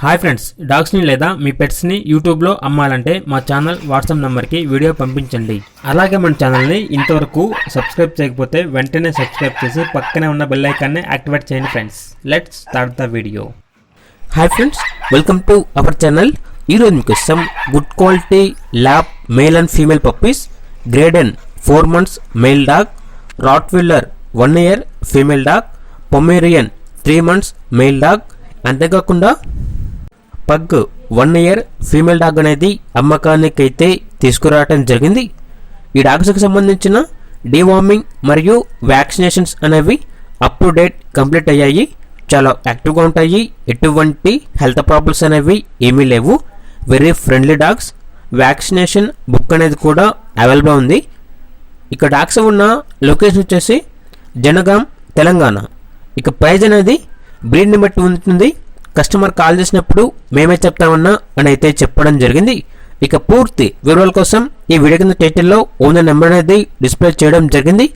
Hi friends, డాగ్స్ని లేదా మీ పెట్స్ని యూట్యూబ్లో అమ్మాలంటే మా ఛానల్ వాట్సాప్ నెంబర్కి వీడియో పంపించండి. అలాగే మన ఛానల్ని ఇంతవరకు సబ్స్క్రైబ్ చేయకపోతే వెంటనే సబ్స్క్రైబ్ చేసి పక్కనే ఉన్న బెల్ ఐకాన్ని యాక్టివేట్ చేయండి friends. Let's start the video. Hi friends, welcome to our channel. ఈరోజు మీకోసం good quality lab male and female puppies, Great Dane 4 months male dog, Rottweiler 1 year female dog, Pomeranian 3 months male dog, అంతేకాకుండా pug 1 year female dog అనేది అమ్మకానికి అయితే తీసుకురావడం జరిగింది. ఈ డాగ్స్కి సంబంధించిన డీవార్మింగ్ మరియు వ్యాక్సినేషన్స్ అనేవి అప్ టు డేట్ కంప్లీట్ అయ్యాయి. చాలా యాక్టివ్గా ఉంటాయి. ఎటువంటి హెల్త్ ప్రాబ్లమ్స్ అనేవి ఏమీ లేవు. Very friendly dogs. Vaccination book అనేది కూడా అవైలబుల్ ఉంది. ఇక డాగ్స్ ఉన్న లొకేషన్ వచ్చేసి జనగాం, తెలంగాణ. ఇక ప్రైజ్ అనేది బ్రీడ్ని బట్టి ఉంటుంది. కస్టమర్ కాల్ చేసినప్పుడు మేమే చెప్తామన్నా అని అయితే చెప్పడం జరిగింది. ఇక పూర్తి వివరాల కోసం ఈ వీడియో కింద టైటిల్లో ఓనర్ నెంబర్ అనేది డిస్ప్లే చేయడం జరిగింది.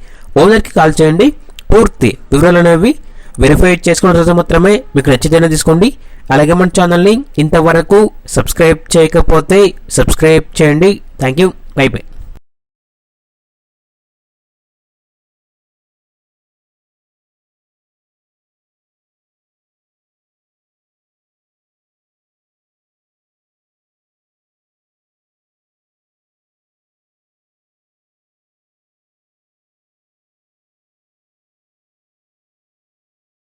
ఓనర్కి కాల్ చేయండి. పూర్తి వివరాలు అనేవి వెరిఫై చేసుకున్న తర్వాత మాత్రమే మీకు నచ్చితేనే తీసుకోండి. అలాగే మన ఛానల్ని ఇంతవరకు సబ్స్క్రైబ్ చేయకపోతే సబ్స్క్రైబ్ చేయండి. Thank you. By by.